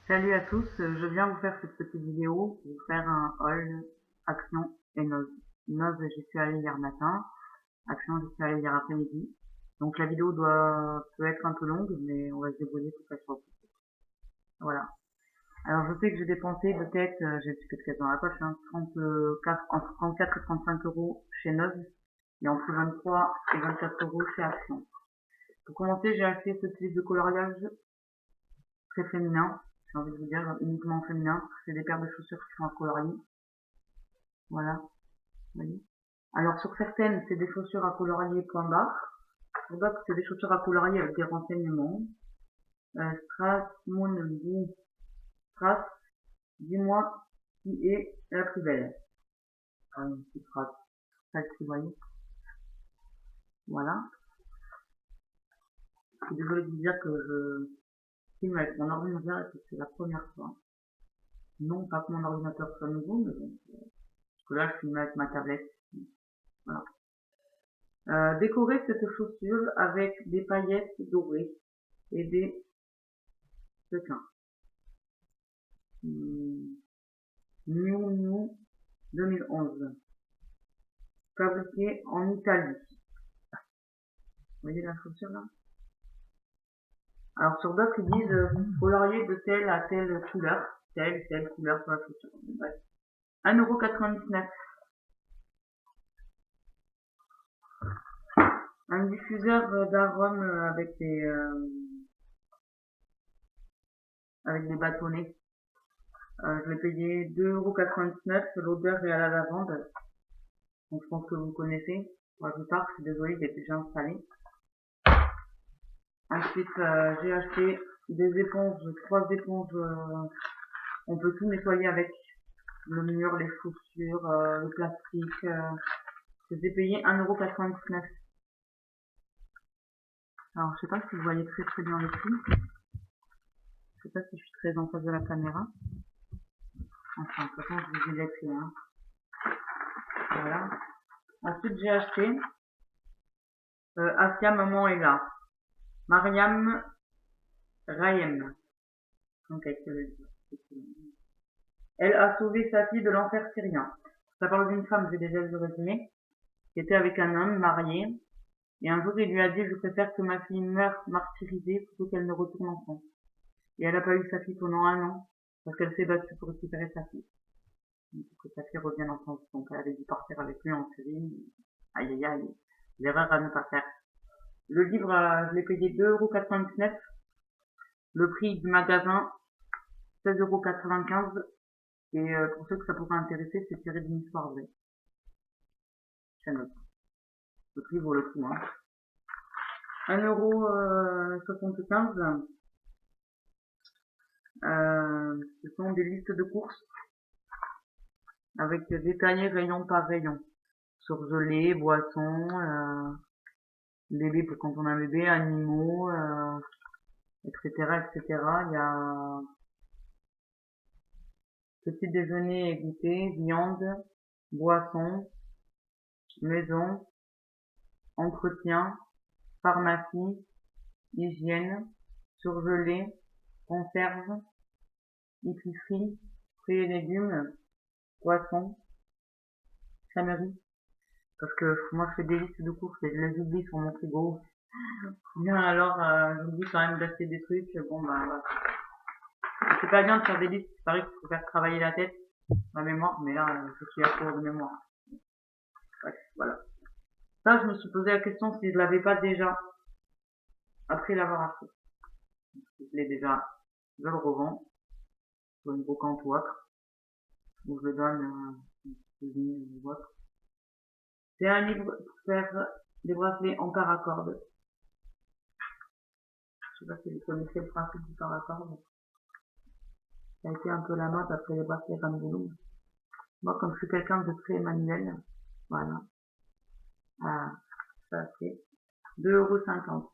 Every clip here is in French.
Salut à tous, je viens vous faire cette petite vidéo pour vous faire un haul Action et Noz. Noz, j'y suis allée hier matin, Action, j'y suis allée hier après-midi. Donc la vidéo peut être un peu longue, mais on va se débrouiller pour qu'elle soit courte. Voilà. Alors je sais que j'ai dépensé de tête, j'ai plus que de caisse dans la poche, hein, 34, entre 34 et 35 euros chez Noz, et entre 23 et 24 euros chez Action. Pour commencer, j'ai acheté ce type de coloriage très féminin, j'ai envie de vous dire uniquement féminin, parce que c'est des paires de chaussures qui sont à colorier. Voilà, vous voyez. Alors sur certaines, c'est des chaussures à colorier point barre. Sur d'autres, c'est des chaussures à colorier avec des renseignements. Strass, Moon, Boo, Strass, dis-moi qui est la plus belle. C'est Strass, celle-ci, vous voyez. Voilà. Je suis désolée de vous dire que je filme avec mon ordinateur et que c'est la première fois. Non, pas que mon ordinateur soit nouveau, mais bon, parce que là, je filme avec ma tablette. Voilà. Décorer cette chaussure avec des paillettes dorées et des sequins. Miu Miu 2011. Fabriqué en Italie. Vous voyez la chaussure là? Alors sur d'autres ils disent colorier de telle à telle couleur. Telle couleur sur la chaussure. Bref. 1,99 €. Un diffuseur d'arômes avec des bâtonnets. Je l'ai payé 2,99 €. L'odeur est à la lavande. Donc je pense que vous connaissez. Pour la plupart, je suis désolée, il est déjà installé. Ensuite, j'ai acheté des éponges, 3 éponges. On peut tout nettoyer avec le mur, les chaussures, le plastique. Je les ai payés 1,99 €. Alors, je sais pas si vous voyez très bien le prix. Je sais pas si je suis très en face de la caméra. Enfin, de toute façon, je vous ai les prix, hein. Voilà. Ensuite, j'ai acheté Asia Maman est là. Mariam Rahem. Donc, elle a sauvé sa fille de l'enfer syrien. Ça parle d'une femme, j'ai déjà vu le résumé, qui était avec un homme marié. Et un jour, il lui a dit, je préfère que ma fille meure martyrisée plutôt qu'elle ne retourne en France. Et elle n'a pas eu sa fille pendant 1 an, parce qu'elle s'est battue pour récupérer sa fille. Donc, que sa fille revienne en France. Donc, elle avait dû partir avec lui en Syrie. Aïe, aïe, aïe. L'erreur à ne pas faire. Le livre, je l'ai payé 2,99 €. Le prix du magasin, 16,95 €. Et pour ceux que ça pourrait intéresser, c'est tiré d'une histoire vraie. Ça note. Le prix vaut le coup, hein. 1,75 €. Ce sont des listes de courses avec détaillé rayon par rayon. Surgelé, boissons, bébé pour quand on a un bébé, animaux, etc., etc. Il y a petit déjeuner et goûter, viande, boissons, maison, entretien, pharmacie, hygiène, surgelé, conserve, épicerie, fruits et légumes, poissons, crèmerie. Parce que moi je fais des listes de courses et je les oublie sur mon frigo. Bien alors j'oublie quand même d'acheter des trucs. Bon bah voilà. C'est pas bien de faire des listes, c'est pareil qu'il faut faire travailler la tête, la mémoire, mais là je suis à court de mémoire. Bref, voilà. Ça je me suis posé la question si je l'avais pas déjà après l'avoir acheté. Si je l'ai déjà, je le revends sur une brocante ou autre, ou je le donne ou autre. C'est un livre pour faire des bracelets en paracorde. Je sais pas si vous connaissez le principe du paracorde. Ça a été un peu la mode après les bracelets Van Gogh. Moi, comme je suis quelqu'un de très manuel, voilà. Ah, ça c'est 2,50 €.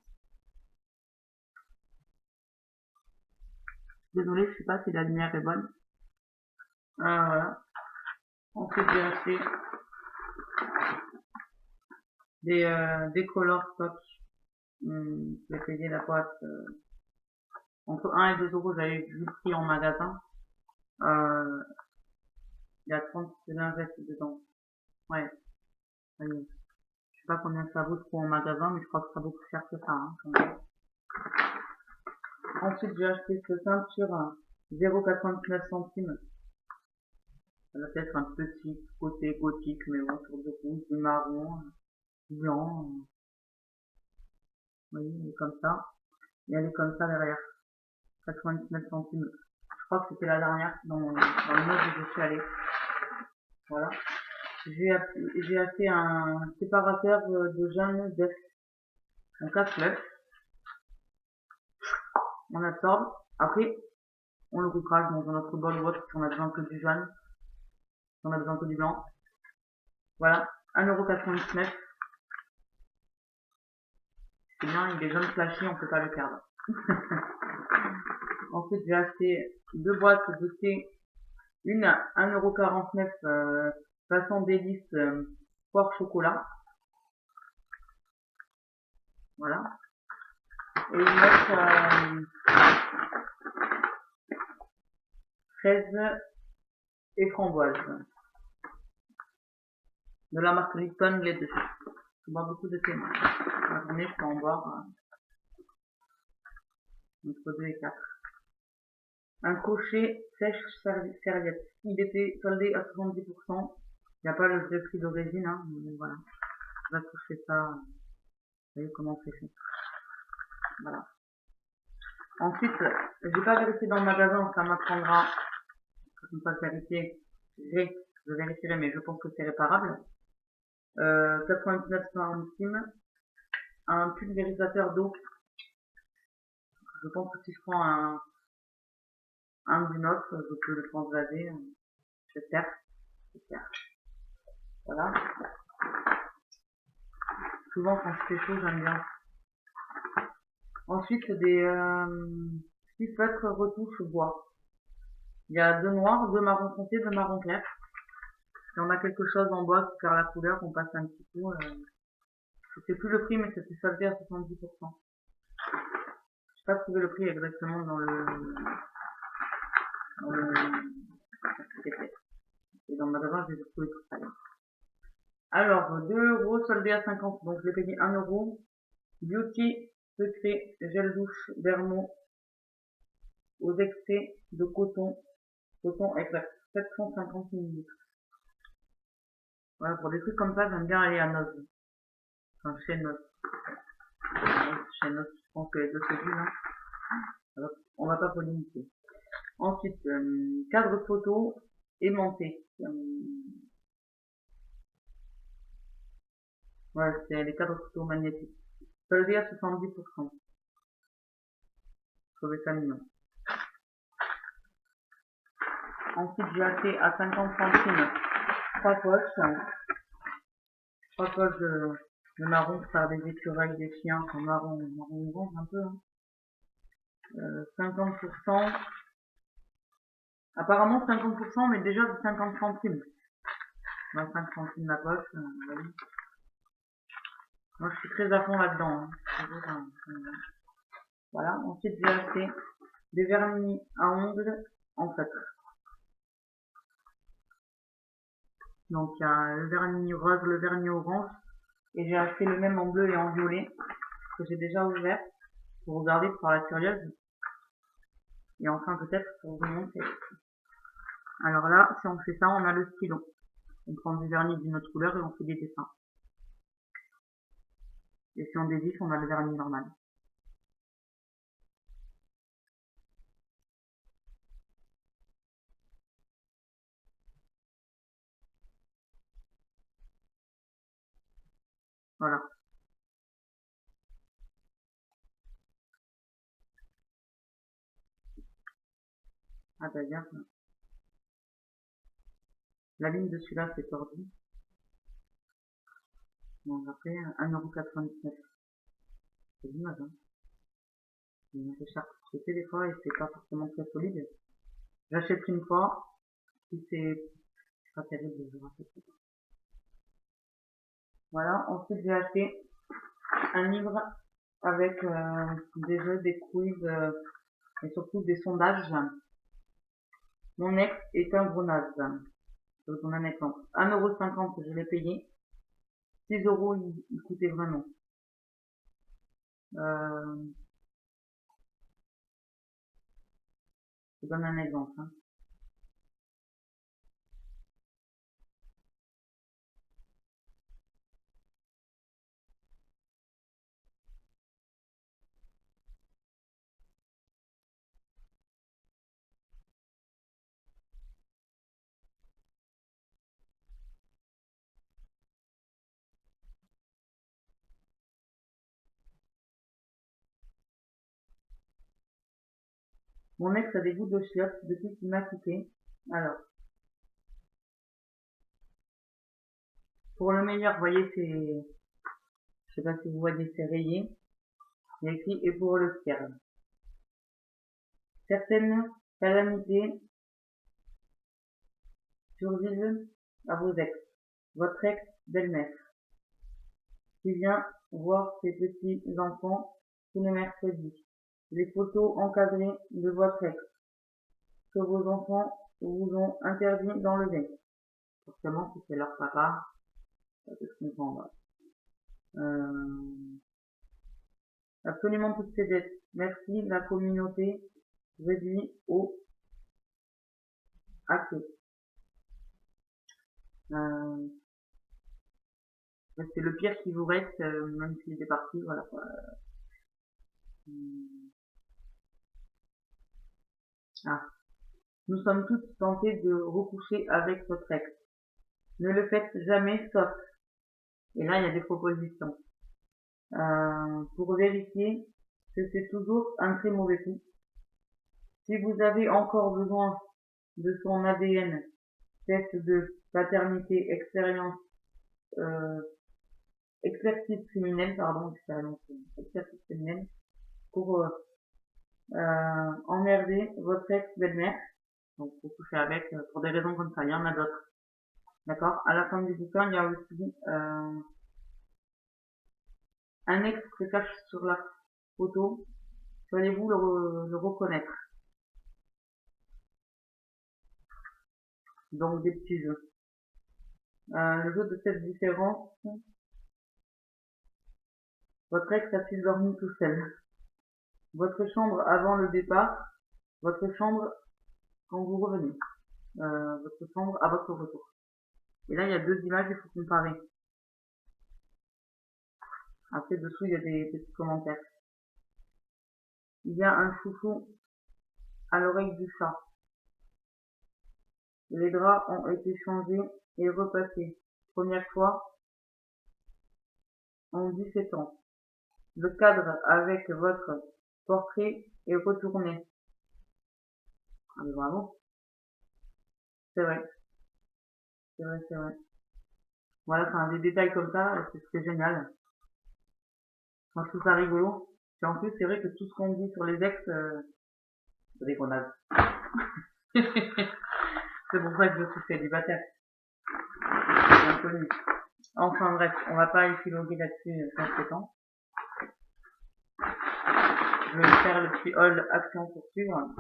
Désolée, je sais pas si la lumière est bonne. Ah, voilà. Ensuite, j'ai acheté des color stock. J'ai payé la boîte Entre 1 et 2 euros, j'avais vu le prix en magasin. Il y a 30 lingettes dedans. Ouais, allez. Je sais pas combien ça vaut trop en magasin, mais je crois que ça vaut plus cher que ça. Hein, quand même. Ensuite, j'ai acheté cette ceinture à 0,99 centimes. Ça va être un petit côté gothique, mais bon, sur du rouge, du marron, du blanc. Vous voyez, elle est comme ça. Et elle est comme ça derrière. 99 centimes. Je crois que c'était la dernière dans le mode où je suis allée. Voilà. J'ai acheté un séparateur de jaunes d'œufs. On casse l'œuf. On absorbe. Après, on le recrache dans un autre bol ou autre si on a besoin que du jaune. Si on a besoin que du blanc. Voilà. 1,99 €. C'est bien, il est jaune flashy, on peut pas le perdre. Ensuite, j'ai acheté 2 boîtes de thé. Une à 1,49 €, façon délice, poire chocolat. Voilà. Et une autre, fraise et framboise. De la marque Lipton, les deux. Je bois beaucoup de thé, moi. La journée, je peux en boire, entre 2 et 4. Un crochet sèche serviette. Il était soldé à 70%. Il n'y a pas le vrai prix d'origine, hein, mais voilà. Je vais toucher ça. Vous voyez comment c'est fait. Voilà. Ensuite, j'ai pas vérifié dans le magasin, ça m'apprendra. Je ne pas vérifier. Je vérifierai, mais je pense que c'est réparable. 99 centimes. Un pulvérisateur d'eau. Je pense que si je prends un d'une autre, je peux le transvaser. J'espère. Voilà. Souvent, quand je fais chaud, j'aime bien. Ensuite, des petits feutres retouches bois. Il y a 2 noirs, 2 marron foncé, 2 marron clair. Si on a quelque chose en bois qui perd la couleur, on passe un petit coup. Je sais plus le prix, mais c'était soldé à 70%. Je sais pas trouvé le prix exactement dans le et dans le magasin, j'ai trouvé tout ça. Alors, 2 € soldé à 50, donc je l'ai payé 1 €. Beauty Secret gel douche Dermo aux extraits de coton exact, 750 ml. Voilà, pour des trucs comme ça, j'aime bien aller à Noz. Enfin, chez Noz. Chez Noz, je pense que les deux se disent, hein. Alors, on va pas polémiquer. Ensuite, cadre photo aimanté. Ouais, c'est les cadres photo magnétiques. Soldé à 70%. Je trouvais ça mignon. Ensuite, j'ai acheté à 50 centimes 3 poches. 3 poches de marron pour faire des écureuils, des chiens, enfin marron orange un peu. Hein. 50%. Apparemment 50%, mais déjà de 50 centimes. 25 centimes la poche. Moi, je suis très à fond là-dedans. Hein. Voilà. Ensuite, j'ai acheté des vernis à ongles en feutre. Donc, il y a le vernis rose, le vernis orange. Et j'ai acheté le même en bleu et en violet. Que j'ai déjà ouvert. Pour regarder, pour faire la curieuse. Et enfin, peut-être, pour vous montrer. Alors là, si on fait ça, on a le stylo. On prend du vernis d'une autre couleur et on fait des dessins. Et si on dévisse, on a le vernis normal. Voilà. Ah d'ailleurs, la ligne de celui-là, c'est tordu. Bon, après, 1,99 €. C'est dommage, hein. C'est un peu cher pour sauter des fois et c'est pas forcément très solide. J'achète une fois, si c'est pas terrible, je rachète pas. Voilà, ensuite j'ai acheté un livre avec des jeux, des quiz, et surtout des sondages. Mon ex est un gros naze. Je vous donne un exemple. 1,50 € je l'ai payé. 6 € il coûtait vraiment. Je vous donne un exemple. Hein. Mon ex a des goûts de chiottes depuis qu'il m'a quitté. Alors, pour le meilleur, vous voyez, c'est, je sais pas si vous voyez, c'est rayé. Il y a écrit et pour le pire. Certaines calamités survivent à vos ex. Votre ex belle-mère, qui vient voir ses petits-enfants tous les mercredis. Les photos encadrées de votre ex, que vos enfants vous ont interdit d'enlever. Forcément, si c'est leur papa, ça peut se comprendre. Absolument toutes ces dettes. Merci, la communauté réduit au accès. C'est le pire qui vous reste, même s'il est parti, voilà quoi. Ah. Nous sommes toutes tentées de recoucher avec votre ex. Ne le faites jamais, sauf. Et là, il y a des propositions. Pour vérifier que c'est toujours un très mauvais coup. Si vous avez encore besoin de son ADN, test de paternité, expertise criminelle, expertise criminelle, pour emmerder votre ex-belle-mère, donc pour coucher avec, pour des raisons comme ça, il y en a d'autres. D'accord. À la fin du bouquin, il y a aussi un ex se cache sur la photo. Soyez-vous le reconnaître. Donc des petits jeux. Le jeu de cette différence, votre ex a-t-il dormi tout seul? Votre chambre avant le départ, votre chambre quand vous revenez, votre chambre à votre retour. Et là, il y a deux images, il faut comparer. Après, dessous, il y a des petits commentaires. Il y a un chouchou à l'oreille du chat. Les draps ont été changés et repassés. Première fois en 17 ans. Le cadre avec votre portrait est retourné. Ah, mais bravo. C'est vrai. C'est vrai, c'est vrai. Voilà, enfin, des détails comme ça, c'est génial. Moi, je trouve ça rigolo. Et en plus, c'est vrai que tout ce qu'on dit sur les ex, c'est des connards. C'est pour ça que je suis célibataire. C'est bien connu. Enfin bref, on va pas épiloguer là-dessus sans temps. Je vais faire le petit haul action poursuivre.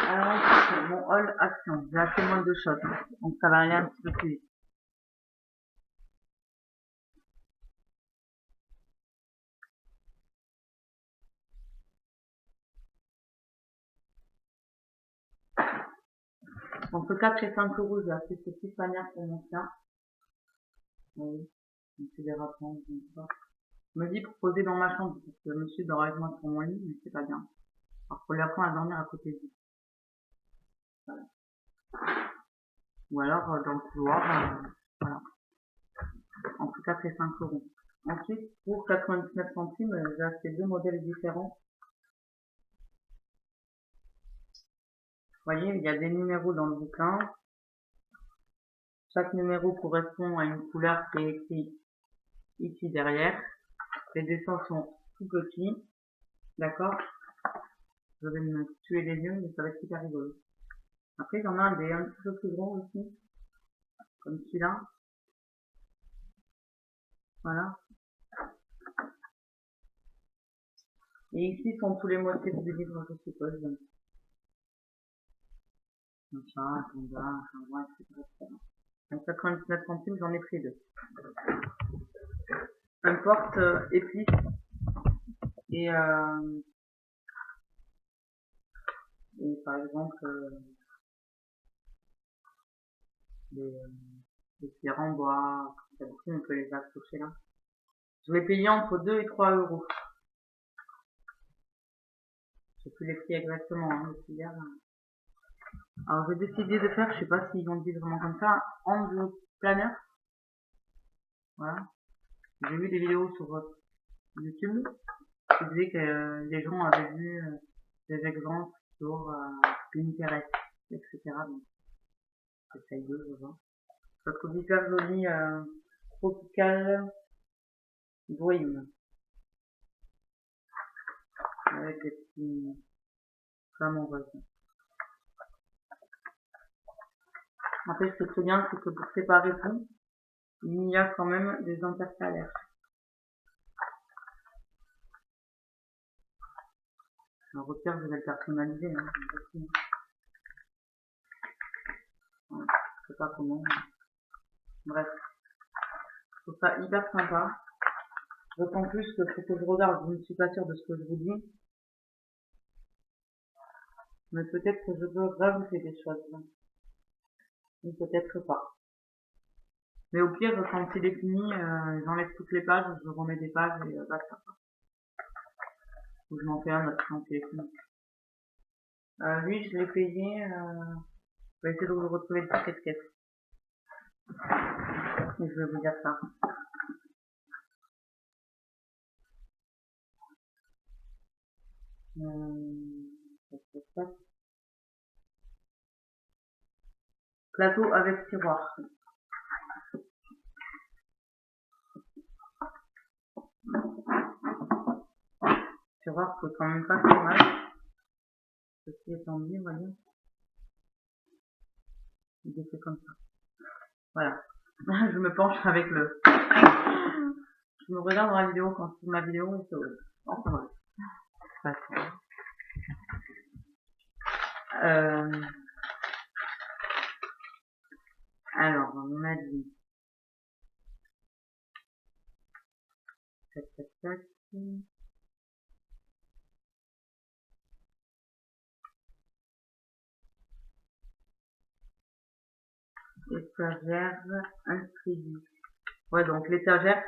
Alors, mon haul action, j'ai acheté moins de choses, donc ça va aller un petit peu plus vite. Entre 4 et 5 euros, j'ai acheté ces petites manières pour mon chien. Oui, c'est des rapports, je ne sais pas. Je me dis pour poser dans ma chambre, parce que monsieur dort avec moi sur mon lit, mais c'est pas bien. Alors faut lui apprendre à dormir à côté de lui. Voilà. Ou alors dans le couloir, voilà. Entre 4 et 5 euros. Ensuite, pour 99 centimes, j'ai acheté deux modèles différents. Vous voyez, il y a des numéros dans le bouquin. Chaque numéro correspond à une couleur qui est écrite ici derrière. Les dessins sont tout petits. D'accord? Je vais me tuer les yeux, mais ça va être super rigolo. Après, il y en a des un petit peu plus gros aussi. Comme celui-là. Voilà. Et ici sont tous les motifs du livre, je suppose. Comme ça, combat, changement, etc. Donc 99 centimes, j'en ai pris deux. Importe épices et par exemple les pierres en bois, d'habitude on peut les accrocher là. Je vais payer entre 2 et 3 euros. Je sais plus les prix exactement, hein, les filières. Alors j'ai décidé de faire, je sais pas s'ils ont dit vraiment comme ça, angle planeur. Voilà. J'ai vu des vidéos sur YouTube qui disaient que les gens avaient vu des exemples sur Pinterest, etc. Donc j'essaye de, je vois. Je trouve hyper joli Tropical Dream avec des petits flamants roses. En fait, ce qui est très bien, c'est que pour séparer tout, il y a quand même des intercalaires. Le repère, je vais le personnaliser. Hein, ouais, je sais pas comment. Bref, je trouve ça hyper sympa. D'autant plus que faut que je regarde, je ne suis pas sûre de ce que je vous dis. Mais peut-être que je peux rajouter des choses. Ou peut-être pas. Mais au pire, quand il est fini, j'enlève toutes les pages, je remets des pages et basta. Ou je m'en fais un autre quand il est fini. Lui, je l'ai payé, je vais essayer de vous retrouver le ticket de caisse. Et je vais vous dire ça. Plateau avec tiroir. Tiroir, faut quand même pas faire mal. Ceci étant dit, voyez. Il est fait comme ça. Voilà. Je me penche avec le... Je me regarde dans la vidéo quand c'est ma vidéo et c'est horrible. Enfin bref. Alors, on a dit... Tac, tac, tac. Étagère inscrite. Ouais, donc l'étagère,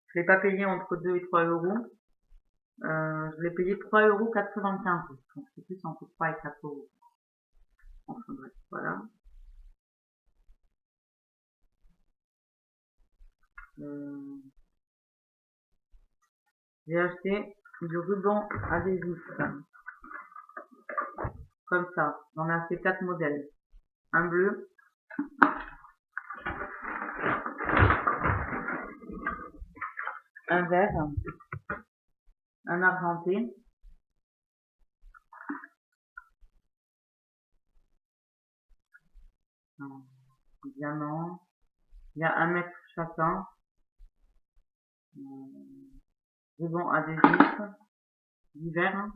je l'ai pas payé entre 2 et 3 euros. Je l'ai payé 3,95 €. Donc c'est plus entre 3 et 4 euros. Enfin bref, voilà. J'ai acheté du ruban adhésif. Comme ça. J'en ai acheté 4 modèles. Un bleu. Un vert. Un argenté. Un diamant. Il y a 1 mètre chacun. Ruban adhésif. Du vert.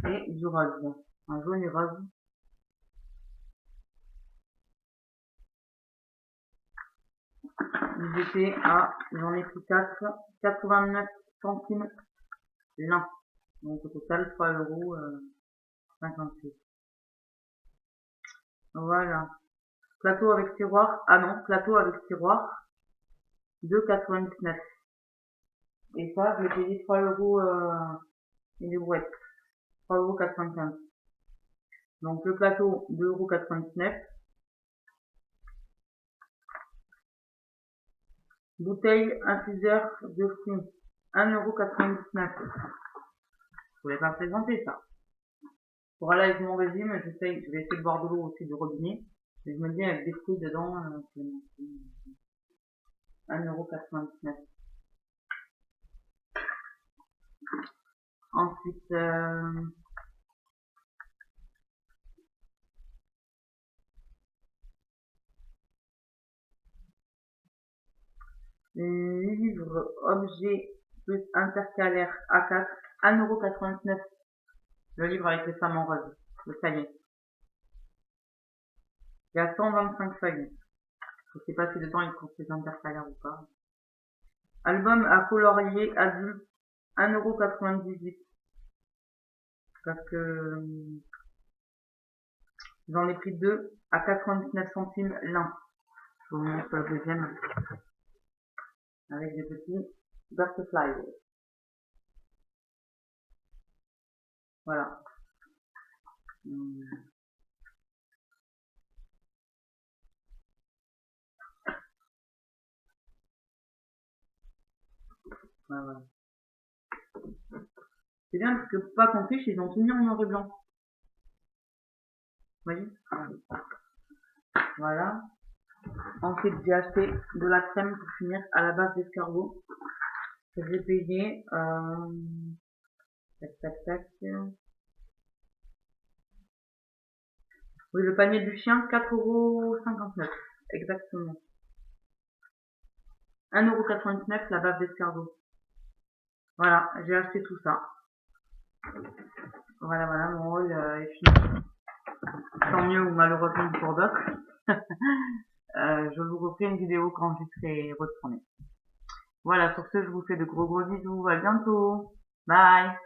Et du rose. Un jaune et rose. Ils étaient à, j'en ai pris 4, 89 centimes l'un. Donc au total 3,56 €. Voilà. Plateau avec tiroir. Ah non, plateau avec tiroir. 2,99 €. Et ça, je l'ai payé 3 euros et des brouettes. 3,95 €. Donc le plateau, 2,99 €. Bouteille infuseur de fruits, 1,99 €. Je voulais pas présenter ça. Pour aller avec mon régime, je vais essayer de boire de l'eau aussi du robinet. Et je me dis avec des fruits dedans, c'est 1,99 €. Ensuite, Livre objet plus intercalaire A4, 1,99 €. Le livre avec les femmes en rose, le cahier. Il y a 125 feuilles. Je sais pas si dedans il compte les intercalaires ou pas. Album à colorier adulte, 1,98 €. Parce que j'en ai pris deux à 99 centimes l'un. Je vous montre le deuxième avec des petits butterflies. Voilà. Voilà. C'est bien parce que pas qu'on fiche, ils ont tout mis en noir et blanc. Vous voyez? Voilà. Ensuite, j'ai acheté de la crème pour finir à la base d'escargot. Que j'ai payé, tac, tac, tac. Oui, le panier du chien, 4,59 €. Exactement. 1,99 € la base d'escargot. Voilà, j'ai acheté tout ça. Voilà, voilà, mon haul est fini. Tant mieux ou malheureusement pour d'autres. Je vous refais une vidéo quand j'y serai retournée. Voilà, sur ce, je vous fais de gros bisous. À bientôt. Bye.